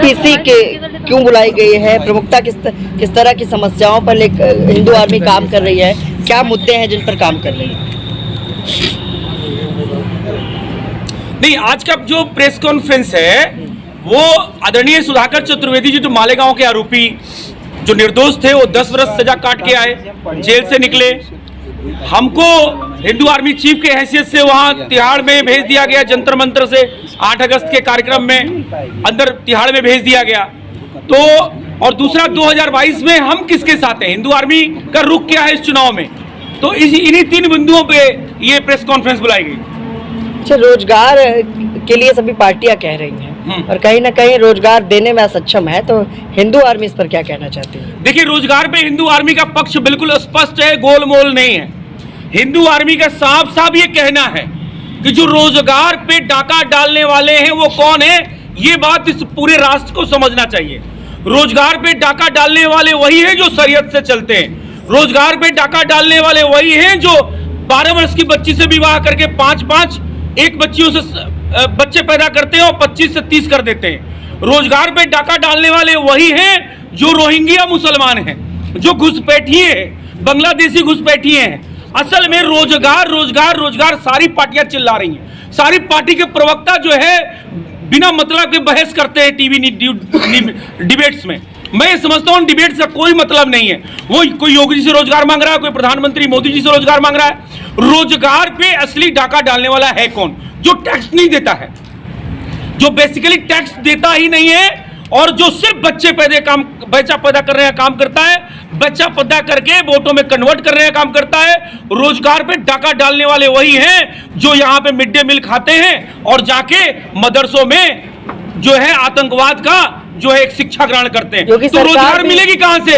OBC के क्यों बुलाई गई है? प्रमुखता किस तरह की समस्याओं पर हिंदू आर्मी काम कर रही है? क्या मुद्दे हैं जिन पर काम कर रही है? नहीं, आज का जो प्रेस कॉन्फ्रेंस है वो आदरणीय सुधाकर चतुर्वेदी जी, जो मालेगांव के आरोपी जो निर्दोष थे, वो 10 वर्ष सजा काट के आए, जेल से निकले। हमको हिंदू आर्मी चीफ के हैसियत से वहां तिहाड़ में भेज दिया गया, जंतर मंतर से 8 अगस्त के कार्यक्रम में अंदर तिहाड़ में भेज दिया गया। तो और दूसरा 2022 में हम किसके साथ हैं, हिंदू आर्मी का रुख क्या है इस चुनाव में, तो इन्हीं 3 बिंदुओं पे ये प्रेस कॉन्फ्रेंस बुलाई गई। अच्छा, रोजगार के लिए सभी पार्टियां कह रही हैं और कहीं ना कहीं रोजगार देने में असक्षम है, तो हिंदू आर्मी इस पर क्या कहना चाहती है? देखिए, रोजगार पे हिंदू आर्मी का पक्ष बिल्कुल स्पष्ट है, गोलमोल नहीं है। हिंदू आर्मी का साफ साफ ये कहना है कि जो रोजगार पे डाका डालने वाले हैं वो कौन है, ये बात इस पूरे राष्ट्र को समझना चाहिए। रोजगार पे डाका डालने वाले वही हैं जो शरीयत से चलते हैं। रोजगार पे डाका डालने वाले वही हैं जो 12 वर्ष की बच्ची से विवाह करके 5-5 एक बच्चियों से बच्चे पैदा करते हैं और 25 से 30 कर देते हैं। रोजगार पे डाका डालने वाले वही हैं जो रोहिंग्या मुसलमान हैं, जो घुसपैठिए हैं, बांग्लादेशी घुसपैठिए हैं। असल में रोजगार रोजगार रोजगार सारी पार्टियां चिल्ला रही हैं। सारी पार्टी के प्रवक्ता जो है बिना मतलब के बहस करते हैं टीवी डिबेट्स में। मैं समझता हूं डिबेट्स का कोई मतलब नहीं है। वो कोई योगी जी से रोजगार मांग रहा है, कोई प्रधानमंत्री मोदी जी से रोजगार मांग रहा है। रोजगार पे असली डाका डालने वाला है कौन? जो टैक्स नहीं देता है, जो बेसिकली टैक्स देता ही नहीं है और जो सिर्फ बच्चा पैदा करने का काम करता है, बच्चा पैदा करके वोटों में कन्वर्ट करने का काम करता है। रोजगार पे डाका डालने वाले वही हैं जो यहाँ पे मिड डे मील खाते हैं और जाके मदरसों में जो है आतंकवाद का जो है एक शिक्षा ग्रहण करते हैं। तो रोजगार मिलेगी कहां से?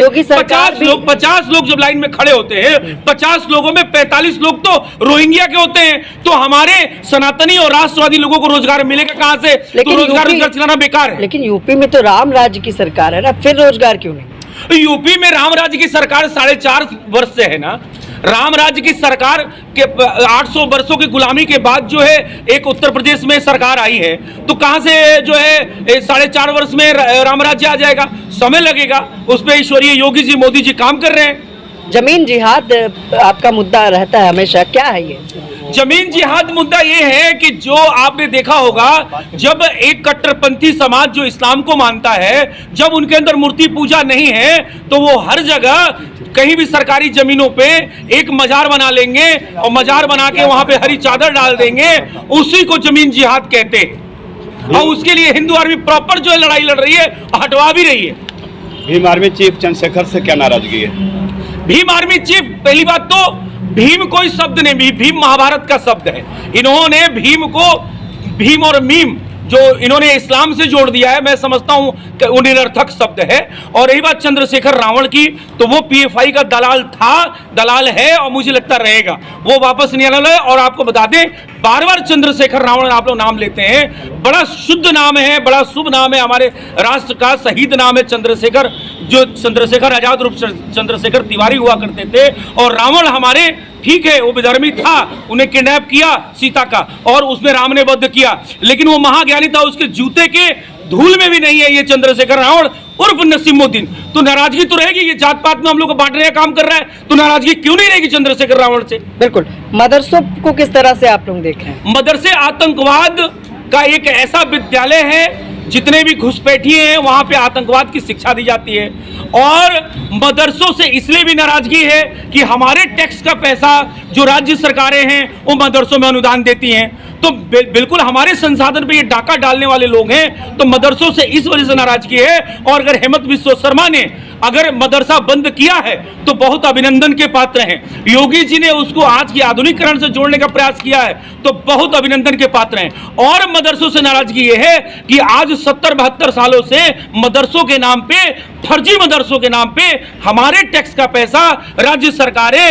50 लोग जब लाइन में खड़े होते हैं, 50 लोगों में 45 लोग तो रोहिंग्या के होते हैं, तो हमारे सनातनी और राष्ट्रवादी लोगों को रोजगार मिलेगा कहां से? तो रोजगार चलाना बेकार है। लेकिन यूपी में तो राम राज्य की सरकार है ना, फिर रोजगार क्यों नहीं? यूपी में राम राज्य की सरकार 4.5 वर्ष से है ना। राम राज्य की सरकार के 800 वर्षों की गुलामी के बाद जो है एक उत्तर प्रदेश में सरकार आई है, तो कहां से जो है 4.5 वर्ष में राम राज्य आ जाएगा? समय लगेगा। उस पर ईश्वरीय योगी जी, मोदी जी काम कर रहे हैं। जमीन जिहाद आपका मुद्दा रहता है हमेशा, क्या है ये? जमीन जिहाद मुद्दा ये है कि जो आपने देखा होगा, जब एक कट्टरपंथी समाज जो इस्लाम को मानता है, जब उनके अंदर मूर्ति पूजा नहीं है, तो वो हर जगह कहीं भी सरकारी जमीनों पे एक मजार बना लेंगे और मजार बना के वहां पे हरी चादर डाल देंगे। उसी को जमीन जिहाद कहते हैं और उसके लिए हिंदू आर्मी प्रॉपर जो है लड़ाई लड़ रही है, हटवा भी रही है। भीम आर्मी चीफ चंद्रशेखर से क्या नाराजगी है? भीम आर्मी चीफ, पहली बात तो भीम कोई शब्द नहीं, भीम महाभारत का शब्द है। इन्होंने भीम को भीम और मीम जो इन्होंने इस्लाम से जोड़ दिया है, मैं समझता हूं कि वो निरर्थक शब्द है। और रही बात चंद्रशेखर रावण की, तो वो पीएफआई का दलाल था, दलाल है और मुझे लगता रहेगा, वो वापस नहीं आने वाला है। और आपको बता दें, बार-बार चंद्रशेखर रावण आप लोग नाम लेते हैं, बड़ा शुद्ध नाम है, बड़ा शुभ नाम है, हमारे राष्ट्र का शहीद नाम है चंद्रशेखर। जो चंद्रशेखर आजाद रूप चंद्रशेखर तिवारी हुआ करते थे। और रावण हमारे, ठीक है, वो विधर्मी था, उन्हें किडनैप किया सीता का और उसमें राम ने वध किया, लेकिन वो महाज्ञानी था, उसके जूते के धूल में भी नहीं है ये चंद्रशेखर रावण उर्फ नसीमुद्दीन। तो नाराजगी तो रहेगी, ये जात पात में हम लोग को बांटने का काम कर रहा है, तो नाराजगी क्यों नहीं रहेगी चंद्रशेखर रावण से? बिल्कुल। मदरसों को किस तरह से आप लोग देख रहे हैं? मदरसे आतंकवाद का एक ऐसा विद्यालय है, जितने भी घुसपैठिए हैं वहां पे आतंकवाद की शिक्षा दी जाती है। और मदरसों से इसलिए भी नाराजगी है कि हमारे टैक्स का पैसा जो राज्य सरकारें हैं वो मदरसों में अनुदान देती हैं, तो बिल्कुल हमारे संसाधन पे ये डाका डालने वाले लोग हैं, तो मदरसों से इस वजह से नाराजगी है। और अगर हेमंत बिस्वा शर्मा ने अगर मदरसा बंद किया है तो बहुत अभिनंदन के पात्र हैं। योगी जी ने उसको आज की आधुनिकीकरण से जोड़ने का प्रयास किया है, तो बहुत अभिनंदन के पात्र हैं। और मदरसों से नाराजगी ये है कि आज 70-72 सालों से मदरसों के नाम पे, फर्जी मदरसों के नाम पे हमारे टैक्स का पैसा राज्य सरकारें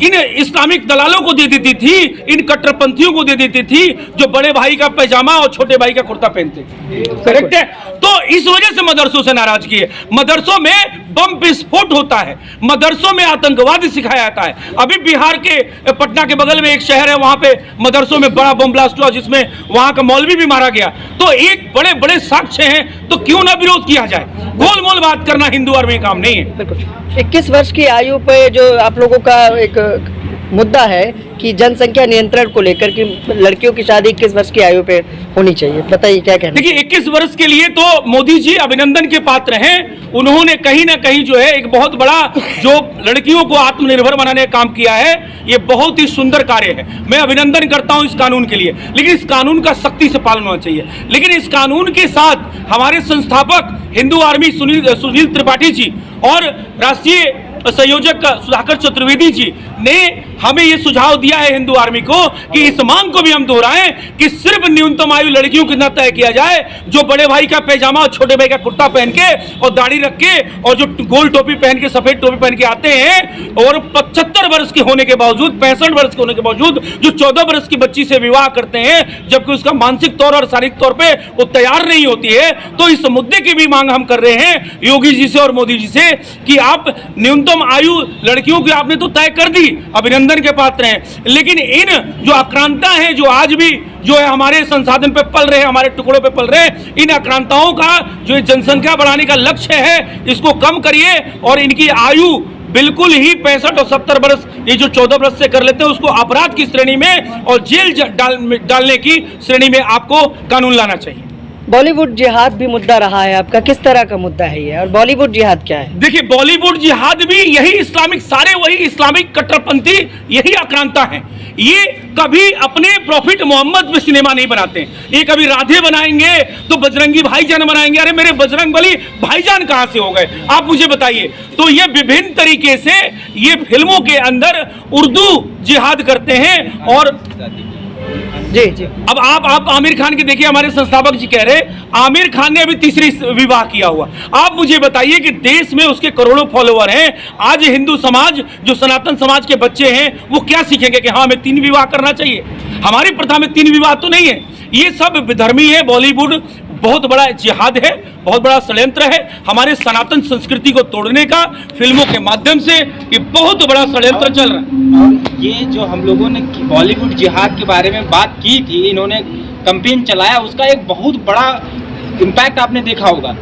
इन इस्लामिक दलालों को दे देती थी, इन कट्टरपंथियों को दे देती थी, जो बड़े भाई का पैजामा और छोटे भाई का कुर्ता पहनते थे। करेक्ट है? तो इस वजह से मदरसों से नाराजगी है। मदरसों में बम विस्फोट होता है, मदरसों में आतंकवाद सिखाया जाता है। अभी बिहार के पटना के बगल में एक शहर है, वहां पे मदरसों में बड़ा बम ब्लास्ट हुआ जिसमें वहां का मौलवी भी मारा गया। तो एक बड़े बड़े साक्ष्य हैं, तो क्यों ना विरोध किया जाए। गोल मोल बात करना हिंदू आर्मी काम नहीं है। बिल्कुल। 21 वर्ष की आयु पे जो आप लोगों का एक मुद्दा है कि जनसंख्या नियंत्रण को लेकर कि लड़कियों की शादी 21 वर्ष की आयु पे होनी चाहिए, बताइए क्या कहना। देखिए 21 वर्ष के लिए तो मोदी जी अभिनंदन के पात्र हैं। उन्होंने कहीं ना कहीं जो है एक बहुत बड़ा जो लड़कियों को आत्मनिर्भर बनाने का काम किया है, ये बहुत ही सुंदर कार्य है। मैं अभिनंदन करता हूं इस कानून के लिए, लेकिन इस कानून का सख्ती से पालन होना चाहिए। लेकिन इस कानून के साथ हमारे संस्थापक हिंदू आर्मी सुनील त्रिपाठी जी और राष्ट्रीय संयोजक सुधाकर चतुर्वेदी जी ने हमें यह सुझाव दिया है हिंदू आर्मी को कि इस मांग को भी हम दोहराएं कि सिर्फ न्यूनतम आयु लड़कियों की न तय किया जाए, जो बड़े भाई का पैजामा और छोटे भाई का कुर्ता पहन के और दाढ़ी रख के और जो गोल टोपी पहन के सफेद टोपी पहन के आते हैं और 75 वर्ष के होने के बावजूद 65 वर्ष के होने के बावजूद जो 14 वर्ष की बच्ची से विवाह करते हैं, जबकि उसका मानसिक तौर और शारीरिक तौर पर वो तैयार नहीं होती है। तो इस मुद्दे की भी मांग हम कर रहे हैं योगी जी से और मोदी जी से कि आप न्यूनतम आयु लड़कियों की आपने तो तय कर दी, अभिनंदन के पात्र हैं, लेकिन इन जो आक्रांता हैं जो आज भी जो है हमारे संसाधन पे पल रहे हैं, हमारे टुकड़ों पे पल रहे हैं, इन आक्रांताओं का जो जनसंख्या बढ़ाने का लक्ष्य है इसको कम करिए और इनकी आयु बिल्कुल ही 65 और 70 वर्ष ये जो 14 वर्ष से कर लेते हैं उसको अपराध की श्रेणी में और जेल डालने की श्रेणी में आपको कानून लाना चाहिए। बॉलीवुड जिहाद भी मुद्दा रहा है आपका, किस तरह का मुद्दा है ये और बॉलीवुड जिहाद क्या है? देखिए बॉलीवुड जिहाद भी यही इस्लामिक, सारे वही इस्लामिक कट्टरपंथी यही आक्रांता है। ये कभी अपने प्रॉफिट मोहम्मद पे सिनेमा नहीं बनाते, ये कभी राधे बनाएंगे तो बजरंगी भाईजान बनाएंगे। अरे मेरे बजरंग बली भाईजान कहां से हो गए आप मुझे बताइए। तो ये विभिन्न तरीके से ये फिल्मों के अंदर उर्दू जिहाद करते हैं। और जी जी अब आप आमिर खान की देखिए, हमारे संस्थापक जी कह रहे आमिर खान ने अभी तीसरी विवाह किया हुआ। आप मुझे बताइए कि देश में उसके करोड़ों फॉलोवर हैं, आज हिंदू समाज जो सनातन समाज के बच्चे हैं वो क्या सीखेंगे कि हाँ हमें 3 विवाह करना चाहिए। हमारी प्रथा में 3 विवाह तो नहीं है। ये सब विधर्मी है। बॉलीवुड बहुत बड़ा जिहाद है, बहुत बड़ा षड्यंत्र है हमारे सनातन संस्कृति को तोड़ने का। फिल्मों के माध्यम से ये बहुत बड़ा षड्यंत्र चल रहा है। और ये जो हम लोगों ने बॉलीवुड जिहाद के बारे में बात की थी, इन्होंने कैंपेन चलाया, उसका एक बहुत बड़ा इम्पैक्ट आपने देखा होगा।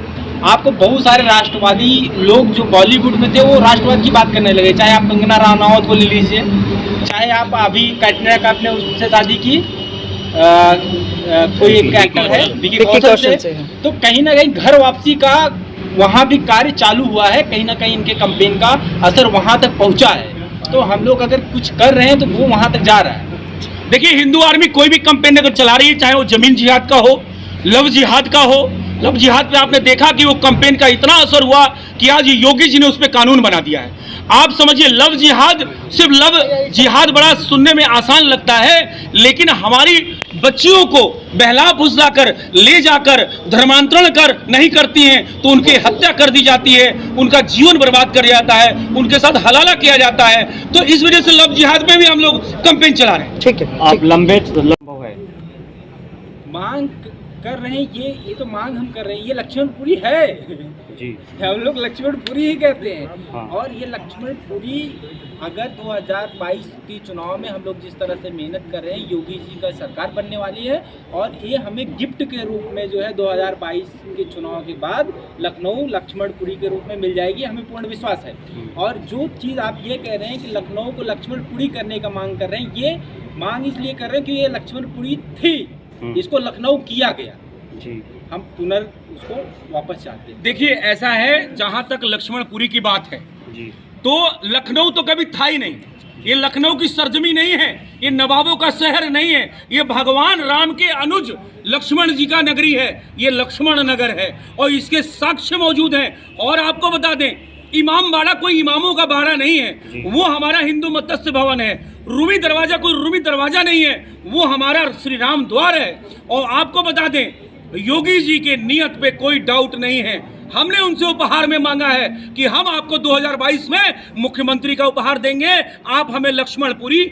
आपको बहुत सारे राष्ट्रवादी लोग जो बॉलीवुड में थे वो राष्ट्रवाद की बात करने लगे। चाहे आप कंगना रनौत को ले लीजिए, चाहे आप अभी कैटरीना कैफ ने उससे शादी की, कोई एक एक्टर है विकी कौशल से, तो कहीं ना कहीं घर वापसी का वहाँ भी कार्य चालू हुआ है। कहीं ना कहीं इनके कैंपेन का असर वहाँ तक पहुँचा है। तो हम लोग अगर कुछ कर रहे हैं तो वो वहाँ तक जा रहा है। देखिए हिंदू आर्मी कोई भी कैंपेन अगर चला रही है, चाहे वो जमीन जिहाद का हो, लव जिहाद का हो, लव जिहाद पे आपने देखा कि वो कैंपेन का इतना असर हुआ कि आज योगी जी ने उस पर कानून बना दिया है। आप समझिए लव जिहाद, सिर्फ लव जिहाद बड़ा सुनने में आसान लगता है, लेकिन हमारी बच्चियों को बहला फुसला कर ले जाकर धर्मांतरण कर नहीं करती हैं तो उनकी हत्या कर दी जाती है, उनका जीवन बर्बाद कर जाता है, उनके साथ हलाला किया जाता है। तो इस वजह से लव जिहाद में भी हम लोग कैंपेन चला रहे हैं। ठीक है, आप लंबे है मांग कर रहे हैं, ये तो मांग हम कर रहे हैं। ये लक्ष्मणपुरी है जी, हम लोग लक्ष्मणपुरी ही कहते हैं। हाँ। और ये लक्ष्मणपुरी अगर 2022 के चुनाव में हम लोग जिस तरह से मेहनत कर रहे हैं, योगी जी का सरकार बनने वाली है और ये हमें गिफ्ट के रूप में जो है 2022 के चुनाव के बाद लखनऊ लक्ष्मणपुरी के रूप में मिल जाएगी, हमें पूर्ण विश्वास है। और जो चीज़ आप ये कह रहे हैं कि लखनऊ को लक्ष्मणपुरी करने का मांग कर रहे हैं, ये मांग इसलिए कर रहे हैं कि ये लक्ष्मणपुरी थी, इसको लखनऊ किया गया जी, हम उसको वापस चाहते हैं। देखिए ऐसा है, जहां तक लक्ष्मणपुरी की बात है जी, तो लखनऊ तो कभी था ही नहीं। ये लखनऊ की सरजमी नहीं है, ये नवाबों का शहर नहीं है, ये भगवान राम के अनुज लक्ष्मण जी का नगरी है, ये लक्ष्मण नगर है और इसके साक्ष्य मौजूद हैं। और आपको बता दें, इमाम बाड़ा कोई इमामों का बाड़ा नहीं है, वो हमारा हिंदू मत्स्य भवन है। रूमी दरवाजा कोई रूमी दरवाजा नहीं है, वो हमारा श्री राम द्वार है। और आपको बता दें, योगी जी के नियत पे कोई डाउट नहीं है। हमने उनसे उपहार में मांगा है कि हम आपको 2022 में मुख्यमंत्री का उपहार देंगे, आप हमें लक्ष्मणपुरी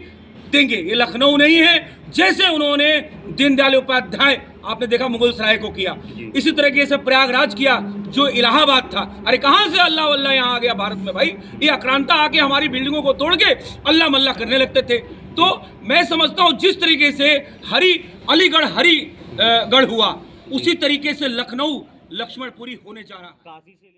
देंगे। ये लखनऊ नहीं है। जैसे उन्होंने दीनदयाल उपाध्याय आपने देखा मुगल सराय को किया, इसी तरीके से प्रयागराज किया, जो इलाहाबाद था। अरे कहाँ से अल्लाह वल्लाह यहाँ आ गया भारत में भाई? ये आक्रांता आके हमारी बिल्डिंगों को तोड़ के अल्लाह मल्लाह करने लगते थे। तो मैं समझता हूँ जिस तरीके से अलीगढ़ हरिगढ़ हुआ, उसी तरीके से लखनऊ लक्ष्मणपुरी होने जा रहा है।